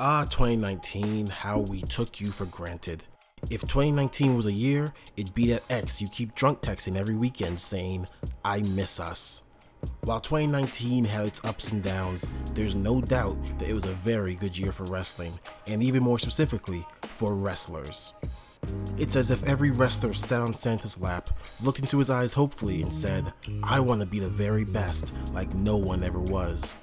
2019, how we took you for granted. If 2019 was a year, it'd be that ex you keep drunk texting every weekend saying, I miss us. While 2019 had its ups and downs, there's no doubt that it was a very good year for wrestling, and even more specifically, for wrestlers. It's as if every wrestler sat on Santa's lap, looked into his eyes hopefully, and said, I want to be the very best, like no one ever was.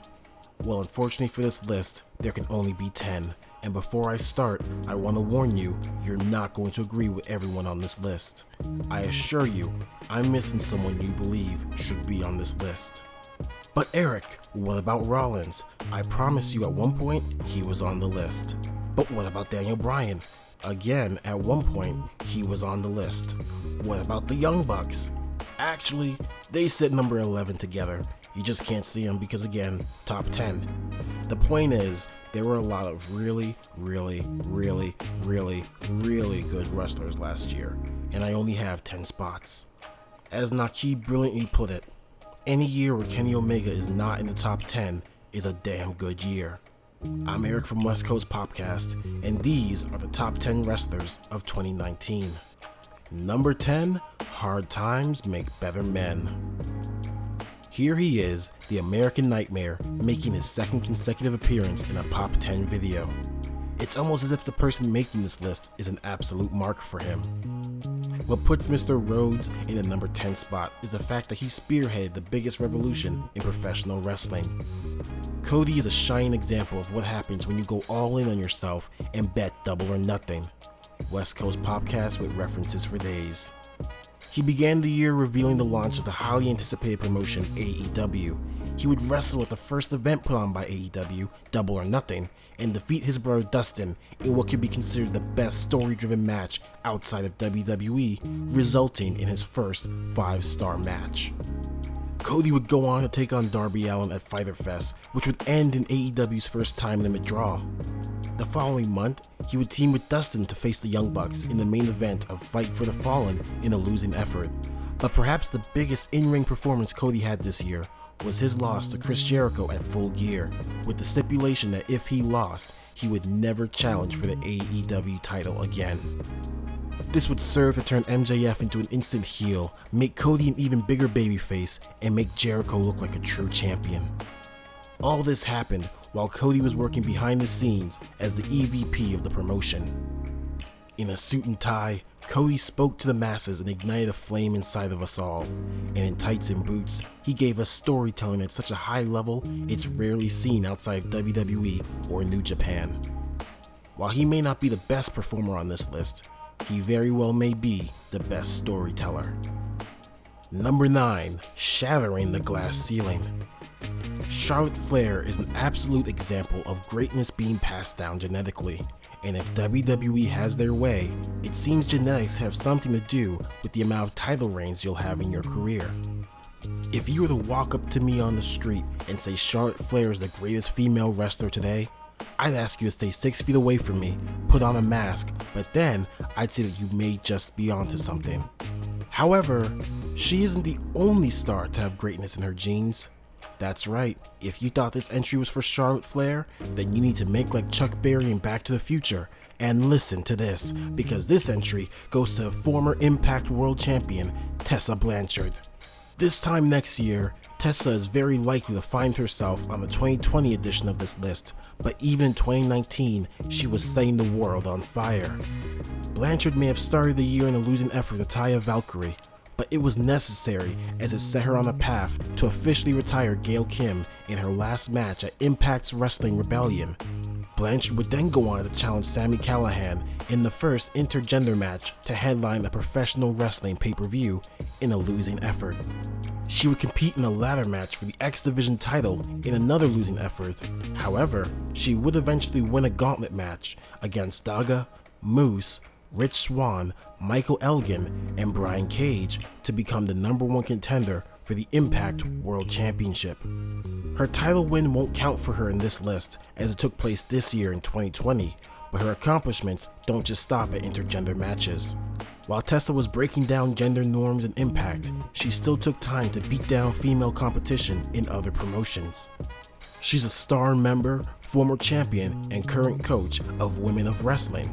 Well, unfortunately for this list, there can only be 10, and before I start, I want to warn you, you're not going to agree with everyone on this list. I assure you, I'm missing someone you believe should be on this list. But Eric, what about Rollins? I promise you at one point, he was on the list. But what about Daniel Bryan? Again, at one point, he was on the list. What about the Young Bucks? Actually, they sit number 11 together. You just can't see them because, again, top 10. The point is, there were a lot of really good wrestlers last year, and I only have 10 spots. As Naki brilliantly put it, any year where Kenny Omega is not in the top 10 is a damn good year. I'm Eric from West Coast POPCast, and these are the top 10 wrestlers of 2019. Number 10, Hard Times Make Better Men. Here he is, the American Nightmare, making his second consecutive appearance in a Pop 10 video. It's almost as if the person making this list is an absolute mark for him. What puts Mr. Rhodes in the number 10 spot is the fact that he spearheaded the biggest revolution in professional wrestling. Cody is a shining example of what happens when you go all in on yourself and bet double or nothing. West Coast POPcast with references for days. He began the year revealing the launch of the highly anticipated promotion AEW. He would wrestle at the first event put on by AEW, Double or Nothing, and defeat his brother Dustin in what could be considered the best story-driven match outside of WWE, resulting in his first 5-star match. Cody would go on to take on Darby Allin at Fyter Fest, which would end in AEW's first time limit draw. The following month, he would team with Dustin to face the Young Bucks in the main event of Fight for the Fallen in a losing effort. But perhaps the biggest in-ring performance Cody had this year was his loss to Chris Jericho at Full Gear, with the stipulation that if he lost, he would never challenge for the AEW title again. This would serve to turn MJF into an instant heel, make Cody an even bigger babyface, and make Jericho look like a true champion. All this happened while Cody was working behind the scenes as the EVP of the promotion. In a suit and tie, Cody spoke to the masses and ignited a flame inside of us all, and in tights and boots, he gave us storytelling at such a high level it's rarely seen outside of WWE or New Japan. While he may not be the best performer on this list, he very well may be the best storyteller. Number 9, Shattering the Glass Ceiling. Charlotte Flair is an absolute example of greatness being passed down genetically, and if WWE has their way, it seems genetics have something to do with the amount of title reigns you'll have in your career. If you were to walk up to me on the street and say Charlotte Flair is the greatest female wrestler today, I'd ask you to stay 6 feet away from me, put on a mask, but then I'd say that you may just be onto something. However, she isn't the only star to have greatness in her genes. That's right, if you thought this entry was for Charlotte Flair, then you need to make like Chuck Berry in Back to the Future and listen to this, because this entry goes to former Impact World Champion Tessa Blanchard. This time next year, Tessa is very likely to find herself on the 2020 edition of this list, but even in 2019, she was setting the world on fire. Blanchard may have started the year in a losing effort to Taya Valkyrie, but it was necessary as it set her on a path to officially retire Gail Kim in her last match at Impact's Wrestling Rebellion. Blanchard would then go on to challenge Sami Callihan in the first intergender match to headline a professional wrestling pay-per-view in a losing effort. She would compete in a ladder match for the X Division title in another losing effort. However, she would eventually win a gauntlet match against Daga, Moose, Rich Swann, Michael Elgin, and Brian Cage to become the #1 contender for the Impact World Championship. Her title win won't count for her in this list as it took place this year in 2020, but her accomplishments don't just stop at intergender matches. While Tessa was breaking down gender norms in Impact, she still took time to beat down female competition in other promotions. She's a star member, former champion, and current coach of Women of Wrestling.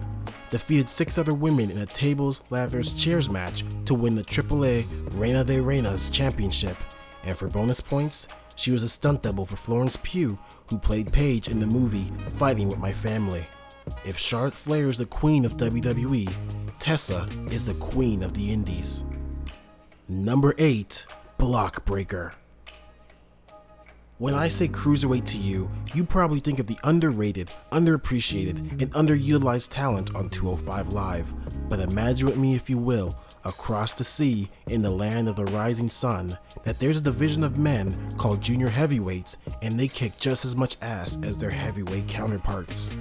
Defeated 6 other women in a tables, ladders, chairs match to win the AAA Reina de Reinas championship. And for bonus points, she was a stunt double for Florence Pugh, who played Paige in the movie Fighting with My Family. If Charlotte Flair is the queen of WWE, Tessa is the queen of the Indies. Number 8, Block Breaker. When I say cruiserweight to you, you probably think of the underrated, underappreciated, and underutilized talent on 205 Live. But imagine with me, if you will, across the sea, in the land of the rising sun, that there's a division of men called junior heavyweights, and they kick just as much ass as their heavyweight counterparts.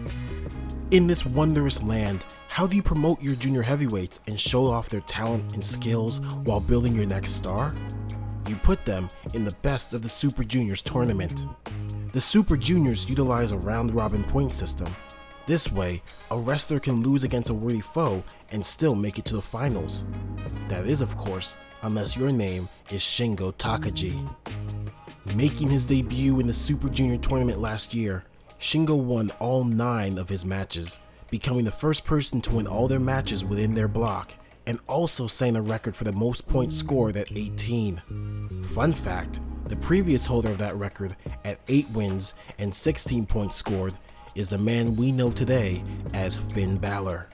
In this wondrous land, how do you promote your junior heavyweights and show off their talent and skills while building your next star? You put them in the best of the Super Juniors tournament. The Super Juniors utilize a round-robin point system. This way, a wrestler can lose against a worthy foe and still make it to the finals. That is, of course, unless your name is Shingo Takagi. Making his debut in the Super Junior tournament last year, Shingo won all 9 of his matches, becoming the first person to win all their matches within their block, and also setting a record for the most points scored at 18. Fun fact, the previous holder of that record at 8 wins and 16 points scored is the man we know today as Finn Balor.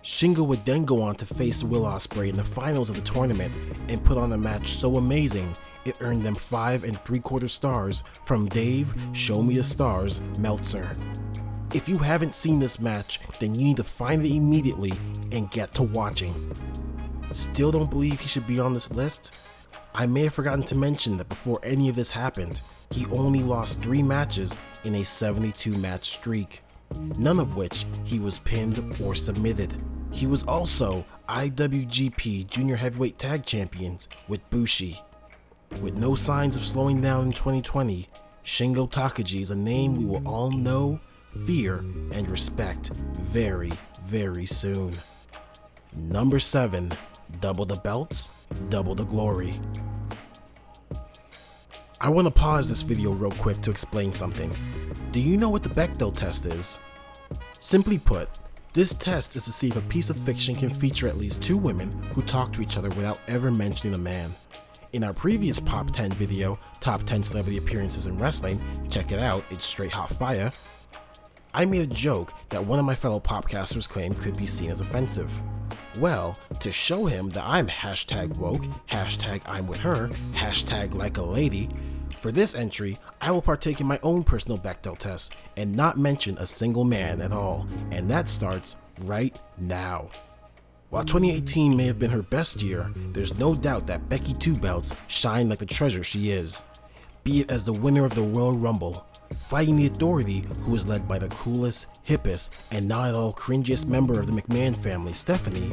Shingo would then go on to face Will Ospreay in the finals of the tournament and put on a match so amazing it earned them 5 3/4 stars from Dave Show Me the Stars Meltzer. If you haven't seen this match, then you need to find it immediately and get to watching. Still don't believe he should be on this list? I may have forgotten to mention that before any of this happened, he only lost 3 matches in a 72 match streak, none of which he was pinned or submitted. He was also IWGP Junior Heavyweight Tag Champions with Bushi. With no signs of slowing down in 2020, Shingo Takagi is a name we will all know, fear, and respect very, very soon. Number 7, double the belts, double the glory. I want to pause this video real quick to explain something. Do you know what the Bechdel test is? Simply put, this test is to see if a piece of fiction can feature at least 2 women who talk to each other without ever mentioning a man. In our previous Pop 10 video, Top 10 Celebrity Appearances in Wrestling, check it out, it's straight hot fire, I made a joke that one of my fellow popcasters claimed could be seen as offensive. Well, to show him that I'm #woke, #I'm with her, #like a lady, for this entry, I will partake in my own personal Bechdel test and not mention a single man at all, and that starts right now. While 2018 may have been her best year, there's no doubt that Becky Two Belts shined like the treasure she is. Be it as the winner of the Royal Rumble, fighting the Authority, who is led by the coolest, hippest, and not at all cringiest member of the McMahon family, Stephanie,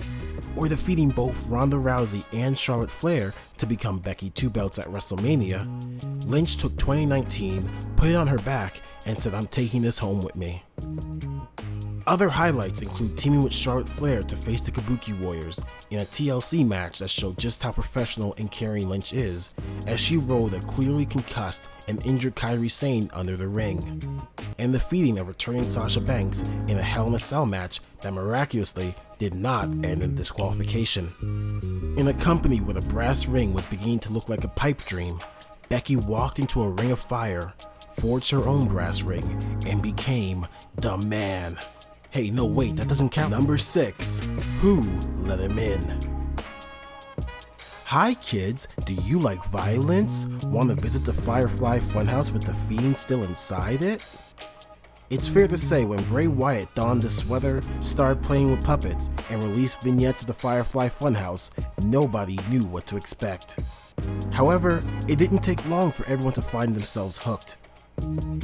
or defeating both Ronda Rousey and Charlotte Flair to become Becky Two Belts at WrestleMania, Lynch took 2019, put it on her back, and said, "I'm taking this home with me." Other highlights include teaming with Charlotte Flair to face the Kabuki Warriors in a TLC match that showed just how professional and caring Lynch is, as she rolled a clearly concussed and injured Kairi Sane under the ring, and defeating a returning Sasha Banks in a Hell in a Cell match that miraculously did not end in disqualification. In a company where the brass ring was beginning to look like a pipe dream, Becky walked into a ring of fire, forged her own brass ring, and became the man. Hey, no wait, that doesn't count. Number 6, who let him in? Hi kids, do you like violence? Want to visit the Firefly Funhouse with the Fiend still inside it? It's fair to say when Bray Wyatt donned a sweater, started playing with puppets, and released vignettes of the Firefly Funhouse, nobody knew what to expect. However, it didn't take long for everyone to find themselves hooked.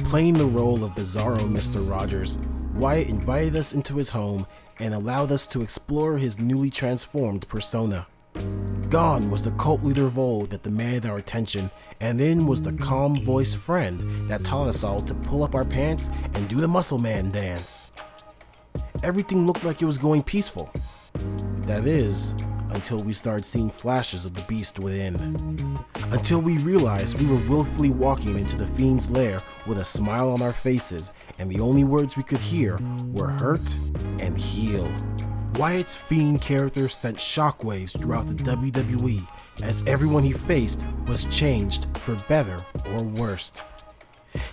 Playing the role of Bizarro Mr. Rogers, Wyatt invited us into his home and allowed us to explore his newly transformed persona. Gone was the cult leader of old that demanded our attention, and in was the calm-voiced friend that taught us all to pull up our pants and do the muscle man dance. Everything looked like it was going peaceful. That is, until we started seeing flashes of the beast within. Until we realized we were willfully walking into the Fiend's lair with a smile on our faces, and the only words we could hear were hurt and heal. Wyatt's Fiend character sent shockwaves throughout the WWE, as everyone he faced was changed for better or worse.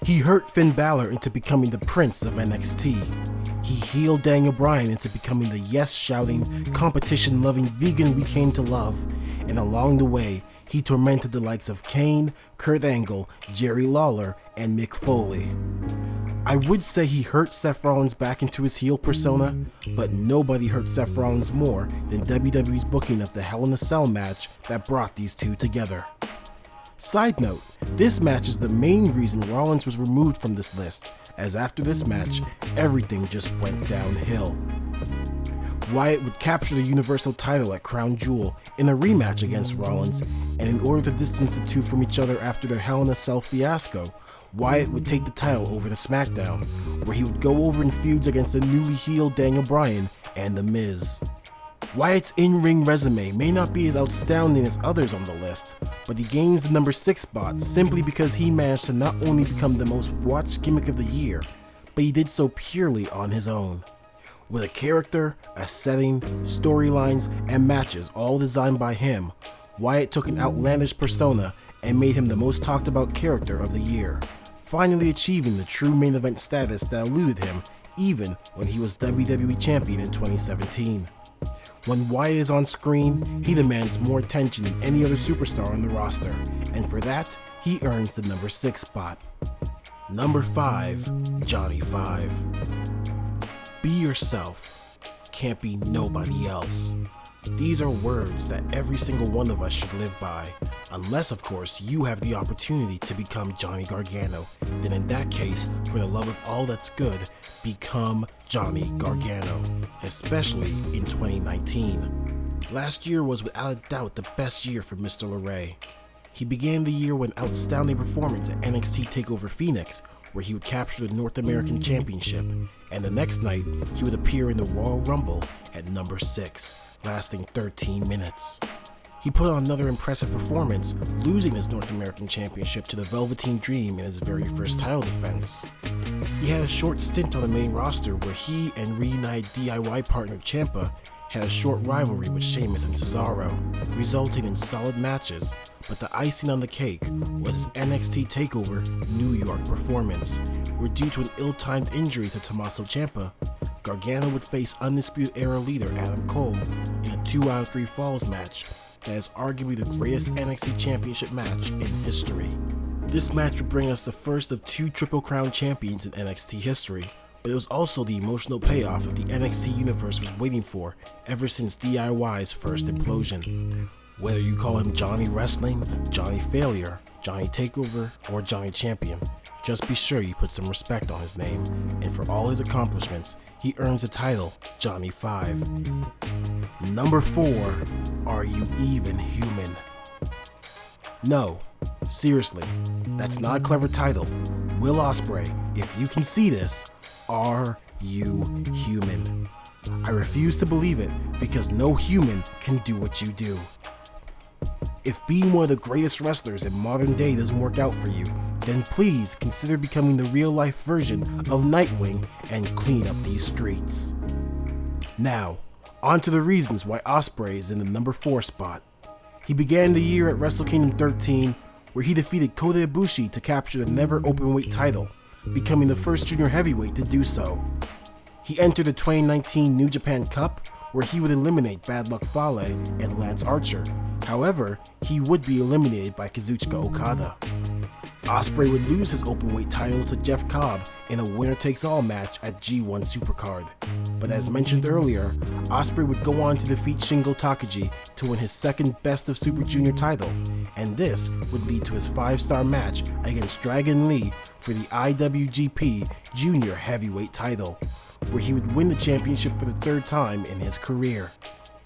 He hurt Finn Balor into becoming the Prince of NXT. He healed Daniel Bryan into becoming the yes-shouting, competition-loving vegan we came to love, and along the way, he tormented the likes of Kane, Kurt Angle, Jerry Lawler, and Mick Foley. I would say he hurt Seth Rollins back into his heel persona, but nobody hurt Seth Rollins more than WWE's booking of the Hell in a Cell match that brought these two together. Side note, this match is the main reason Rollins was removed from this list, as after this match, everything just went downhill. Wyatt would capture the Universal title at Crown Jewel in a rematch against Rollins, and in order to distance the two from each other after their Hell in a Cell fiasco, Wyatt would take the title over to SmackDown, where he would go over in feuds against the newly healed Daniel Bryan and The Miz. Wyatt's in-ring resume may not be as outstanding as others on the list, but he gains the number 6 spot simply because he managed to not only become the most watched gimmick of the year, but he did so purely on his own. With a character, a setting, storylines, and matches all designed by him, Wyatt took an outlandish persona and made him the most talked about character of the year, finally achieving the true main event status that eluded him even when he was WWE Champion in 2017. When Wyatt is on screen, he demands more attention than any other superstar on the roster, and for that, he earns the number 6 spot. Number 5, Johnny 5. Be yourself. Can't be nobody else. These are words that every single one of us should live by, unless of course you have the opportunity to become Johnny Gargano. Then in that case, for the love of all that's good, become Johnny Gargano, especially in 2019. Last year was without a doubt the best year for Mr. LeRae. He began the year with an outstanding performance at NXT TakeOver Phoenix, where he would capture the North American Championship, and the next night he would appear in the Royal Rumble at number 6, lasting 13 minutes. He put on another impressive performance, losing his North American Championship to the Velveteen Dream in his very first title defense. He had a short stint on the main roster where he and reunited DIY partner Ciampa had a short rivalry with Sheamus and Cesaro, resulting in solid matches, but the icing on the cake was his NXT TakeOver New York performance, where due to an ill-timed injury to Tommaso Ciampa, Gargano would face Undisputed Era leader Adam Cole in a 2 out of 3 falls match that is arguably the greatest NXT Championship match in history. This match would bring us the first of 2 Triple Crown champions in NXT history, but it was also the emotional payoff that the NXT universe was waiting for ever since DIY's first implosion. Whether you call him Johnny Wrestling, Johnny Failure, Johnny Takeover, or Johnny Champion, just be sure you put some respect on his name, and for all his accomplishments, he earns the title Johnny 5. Number 4, Are You Even Human? No, seriously, that's not a clever title. Will Ospreay, if you can see this, are you human? I refuse to believe it because no human can do what you do. If being one of the greatest wrestlers in modern day doesn't work out for you, then please consider becoming the real-life version of Nightwing and clean up these streets. Now, on to the reasons why Ospreay is in the number 4 spot. He began the year at Wrestle Kingdom 13, where he defeated Kota Ibushi to capture the never openweight title, becoming the first junior heavyweight to do so. He entered the 2019 New Japan Cup, where he would eliminate Bad Luck Fale and Lance Archer. However, he would be eliminated by Kazuchika Okada. Ospreay would lose his openweight title to Jeff Cobb in a winner-takes-all match at G1 Supercard. But as mentioned earlier, Ospreay would go on to defeat Shingo Takagi to win his second Best of Super Junior title, and this would lead to his 5-star match against Dragon Lee for the IWGP Junior Heavyweight title, where he would win the championship for the 3rd time in his career.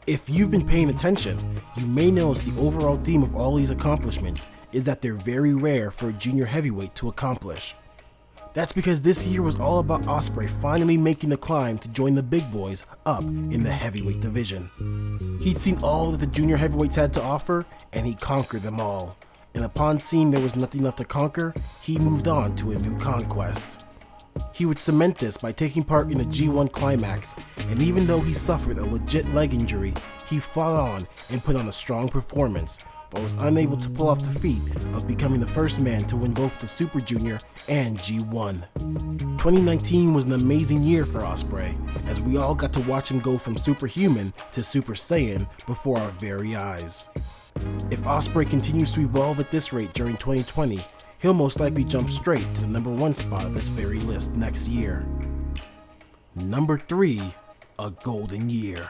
If you've been paying attention, you may notice the overall theme of all these accomplishments is that they're very rare for a junior heavyweight to accomplish. That's because this year was all about Ospreay finally making the climb to join the big boys up in the heavyweight division. He'd seen all that the junior heavyweights had to offer, and he conquered them all. And upon seeing there was nothing left to conquer, he moved on to a new conquest. He would cement this by taking part in the G1 Climax, and even though he suffered a legit leg injury, he fought on and put on a strong performance, but was unable to pull off the feat of becoming the first man to win both the Super Junior and G1. 2019 was an amazing year for Ospreay, as we all got to watch him go from superhuman to Super Saiyan before our very eyes. If Ospreay continues to evolve at this rate during 2020, he'll most likely jump straight to the number 1 spot of this very list next year. Number 3, a golden year.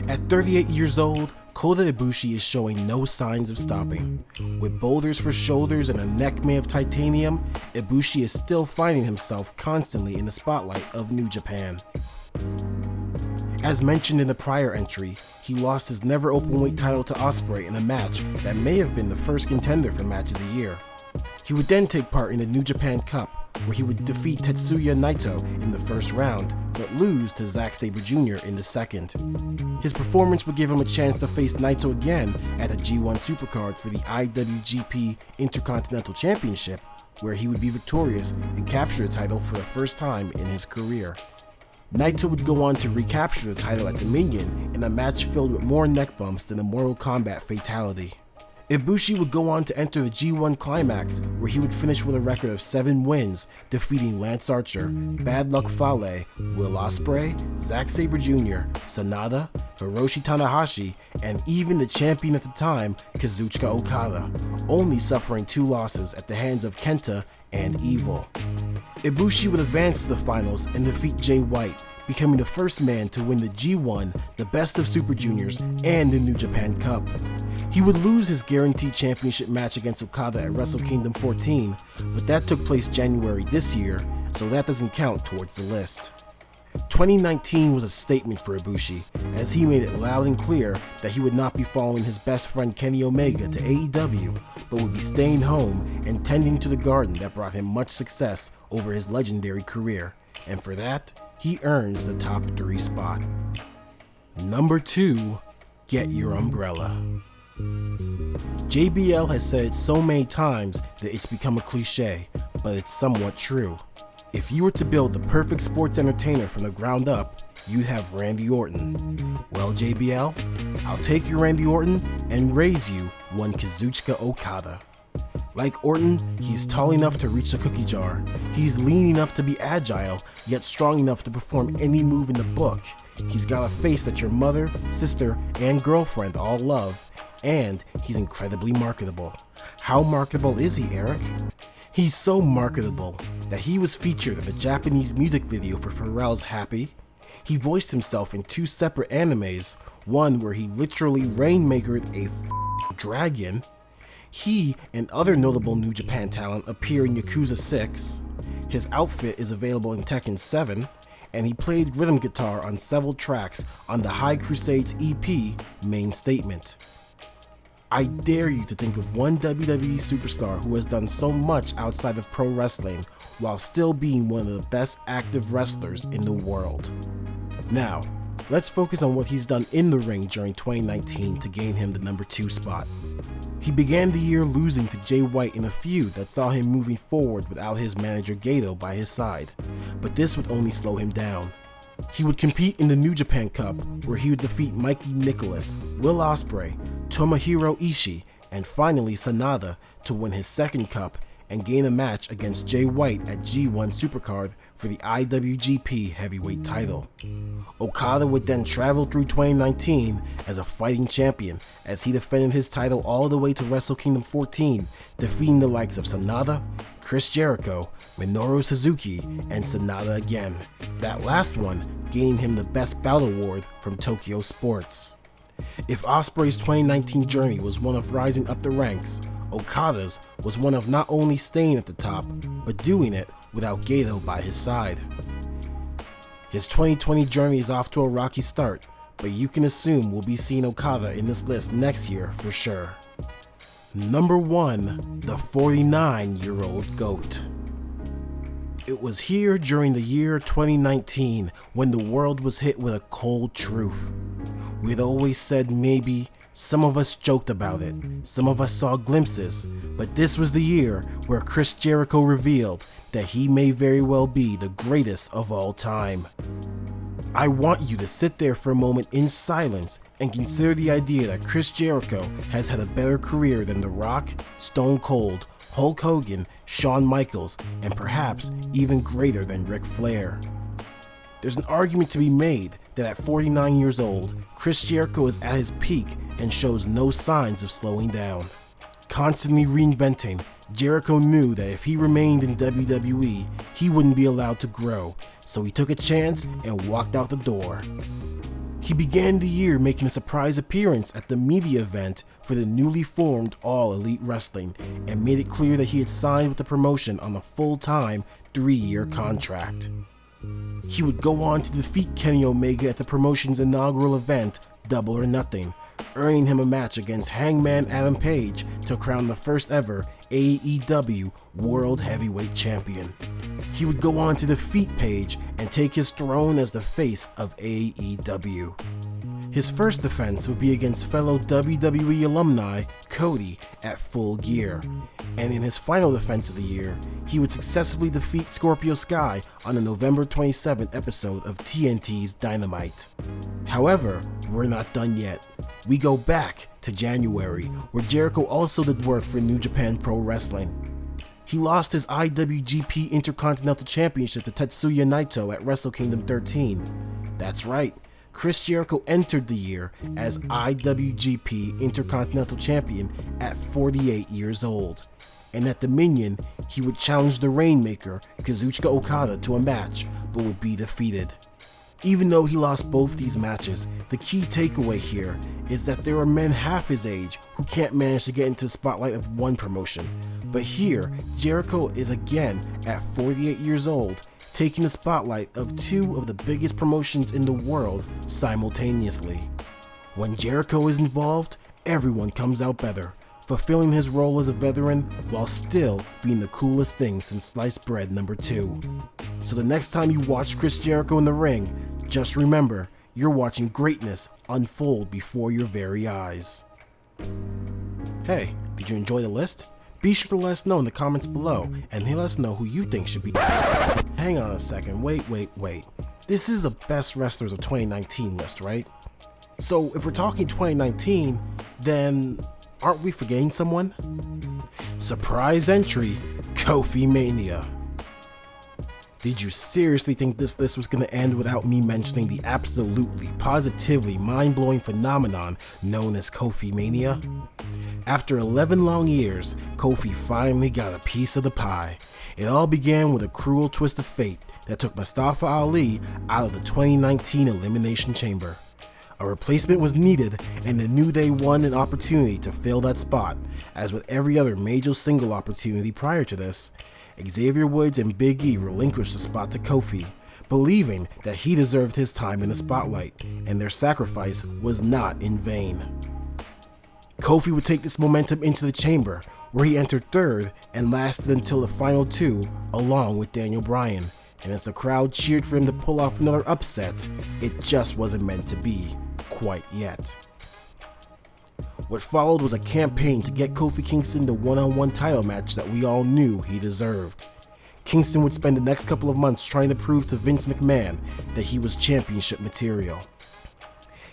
At 38 years old, Kota Ibushi is showing no signs of stopping. With boulders for shoulders and a neck made of titanium, Ibushi is still finding himself constantly in the spotlight of New Japan. As mentioned in the prior entry, he lost his never openweight title to Ospreay in a match that may have been the first contender for Match of the Year. He would then take part in the New Japan Cup, where he would defeat Tetsuya Naito in the first round, but lose to Zack Sabre Jr. in the second. His performance would give him a chance to face Naito again at a G1 Supercard for the IWGP Intercontinental Championship, where he would be victorious and capture the title for the first time in his career. Naito would go on to recapture the title at Dominion in a match filled with more neck bumps than a Mortal Kombat fatality. Ibushi would go on to enter the G1 Climax, where he would finish with a record of 7 wins, defeating Lance Archer, Bad Luck Fale, Will Ospreay, Zack Sabre Jr., Sanada, Hiroshi Tanahashi, and even the champion at the time, Kazuchika Okada, only suffering 2 losses at the hands of Kenta and Evil. Ibushi would advance to the finals and defeat Jay White, becoming the first man to win the G1, the Best of Super Juniors, and the New Japan Cup. He would lose his guaranteed championship match against Okada at Wrestle Kingdom 14, but that took place January this year, so that doesn't count towards the list. 2019 was a statement for Ibushi, as he made it loud and clear that he would not be following his best friend Kenny Omega to AEW, but would be staying home and tending to the garden that brought him much success over his legendary career, and for that, he earns the top 3 spot. Number 2, get your umbrella. JBL has said it so many times that it's become a cliche, but it's somewhat true. If you were to build the perfect sports entertainer from the ground up, you'd have Randy Orton. Well, JBL, I'll take your Randy Orton and raise you one Kazuchika Okada. Like Orton, he's tall enough to reach the cookie jar, he's lean enough to be agile, yet strong enough to perform any move in the book. He's got a face that your mother, sister, and girlfriend all love, and he's incredibly marketable. How marketable is he, Eric? He's so marketable that he was featured in the Japanese music video for Pharrell's Happy. He voiced himself in 2 separate animes, one where he literally rainmakered a dragon. He and other notable New Japan talent appear in Yakuza 6. His outfit is available in Tekken 7, and he played rhythm guitar on several tracks on the High Crusades EP, Main Statement. I dare you to think of one WWE superstar who has done so much outside of pro wrestling while still being one of the best active wrestlers in the world. Now, let's focus on what he's done in the ring during 2019 to gain him the number 2 spot. He began the year losing to Jay White in a feud that saw him moving forward without his manager Gato by his side, but this would only slow him down. He would compete in the New Japan Cup, where he would defeat Mikey Nicholas, Will Ospreay, Tomohiro Ishii, and finally Sanada to win his second cup and gain a match against Jay White at G1 Supercard for the IWGP Heavyweight title. Okada would then travel through 2019 as a fighting champion as he defended his title all the way to Wrestle Kingdom 14, defeating the likes of Sanada, Chris Jericho, Minoru Suzuki, and Sanada again. That last one gaining him the Best Bout Award from Tokyo Sports. If Ospreay's 2019 journey was one of rising up the ranks, Okada's was one of not only staying at the top, but doing it without Gato by his side. His 2020 journey is off to a rocky start, but you can assume we'll be seeing Okada in this list next year for sure. Number 1, the 49-year-old GOAT. It was here during the year 2019 when the world was hit with a cold truth. We had always said maybe, some of us joked about it, some of us saw glimpses, but this was the year where Chris Jericho revealed that he may very well be the greatest of all time. I want you to sit there for a moment in silence and consider the idea that Chris Jericho has had a better career than The Rock, Stone Cold, Hulk Hogan, Shawn Michaels, and perhaps even greater than Ric Flair. There's an argument to be made that at 49 years old, Chris Jericho is at his peak and shows no signs of slowing down. Constantly reinventing, Jericho knew that if he remained in WWE, he wouldn't be allowed to grow, so he took a chance and walked out the door. He began the year making a surprise appearance at the media event for the newly formed All Elite Wrestling and made it clear that he had signed with the promotion on a full-time 3-year contract. He would go on to defeat Kenny Omega at the promotion's inaugural event, Double or Nothing, earning him a match against Hangman Adam Page to crown the first ever AEW World Heavyweight Champion. He would go on to defeat Page and take his throne as the face of AEW. His first defense would be against fellow WWE alumni Cody at Full Gear, and in his final defense of the year, he would successfully defeat Scorpio Sky on the November 27th episode of TNT's Dynamite. However, we're not done yet. We go back to January, where Jericho also did work for New Japan Pro Wrestling. He lost his IWGP Intercontinental Championship to Tetsuya Naito at Wrestle Kingdom 13. That's right. Chris Jericho entered the year as IWGP Intercontinental Champion at 48 years old. And at Dominion, he would challenge the Rainmaker, Kazuchika Okada, to a match, but would be defeated. Even though he lost both these matches, the key takeaway here is that there are men half his age who can't manage to get into the spotlight of one promotion. But here, Jericho is again at 48 years old, taking the spotlight of two of the biggest promotions in the world simultaneously. When Jericho is involved, everyone comes out better, fulfilling his role as a veteran while still being the coolest thing since sliced bread number 2. So the next time you watch Chris Jericho in the ring, just remember, you're watching greatness unfold before your very eyes. Hey, did you enjoy the list? Be sure to let us know in the comments below and let us know who you think should be. Hang on a second, wait. This is a best wrestlers of 2019 list, right? So if we're talking 2019, then aren't we forgetting someone? Surprise entry, Kofi Mania. Did you seriously think this list was going to end without me mentioning the absolutely, positively mind-blowing phenomenon known as Kofi Mania? After 11 long years, Kofi finally got a piece of the pie. It all began with a cruel twist of fate that took Mustafa Ali out of the 2019 Elimination Chamber. A replacement was needed, and the New Day won an opportunity to fill that spot. As with every other major single opportunity prior to this, Xavier Woods and Big E relinquished the spot to Kofi, believing that he deserved his time in the spotlight, and their sacrifice was not in vain. Kofi would take this momentum into the chamber, where he entered third and lasted until the final 2, along with Daniel Bryan, and as the crowd cheered for him to pull off another upset, it just wasn't meant to be, quite yet. What followed was a campaign to get Kofi Kingston the one-on-one title match that we all knew he deserved. Kingston would spend the next couple of months trying to prove to Vince McMahon that he was championship material.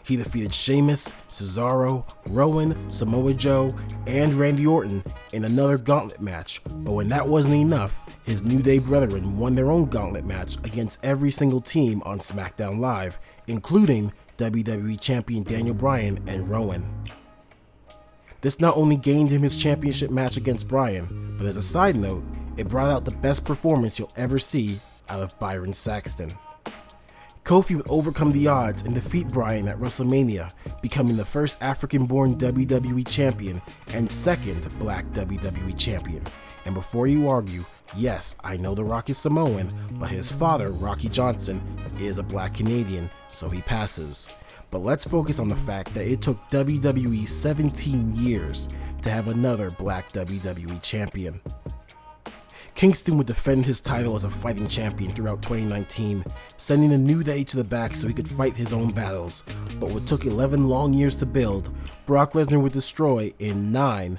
He defeated Sheamus, Cesaro, Rowan, Samoa Joe, and Randy Orton in another gauntlet match, but when that wasn't enough, his New Day brethren won their own gauntlet match against every single team on SmackDown Live, including WWE Champion Daniel Bryan and Rowan. This not only gained him his championship match against Bryan, but as a side note, it brought out the best performance you'll ever see out of Byron Saxton. Kofi would overcome the odds and defeat Bryan at WrestleMania, becoming the first African-born WWE champion and second black WWE champion. And before you argue, yes, I know The Rock is Samoan, but his father, Rocky Johnson, is a black Canadian, so he passes. But let's focus on the fact that it took WWE 17 years to have another black WWE champion. Kingston would defend his title as a fighting champion throughout 2019, sending a New Day to the back so he could fight his own battles. But what took 11 long years to build, Brock Lesnar would destroy in 9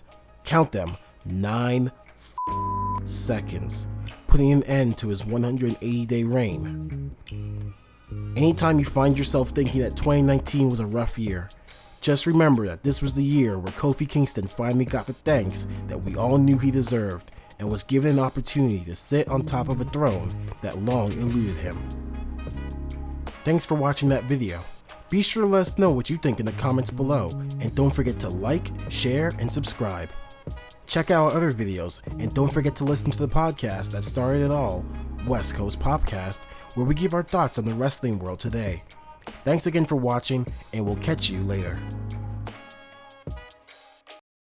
seconds, putting an end to his 180-day reign. Anytime you find yourself thinking that 2019 was a rough year, just remember that this was the year where Kofi Kingston finally got the thanks that we all knew he deserved and was given an opportunity to sit on top of a throne that long eluded him. Thanks for watching that video. Be sure to let us know what you think in the comments below, and don't forget to like, share, and subscribe. Check out our other videos, and don't forget to listen to the podcast that started it all, West Coast POPCast, where we give our thoughts on the wrestling world today. Thanks again for watching, and we'll catch you later.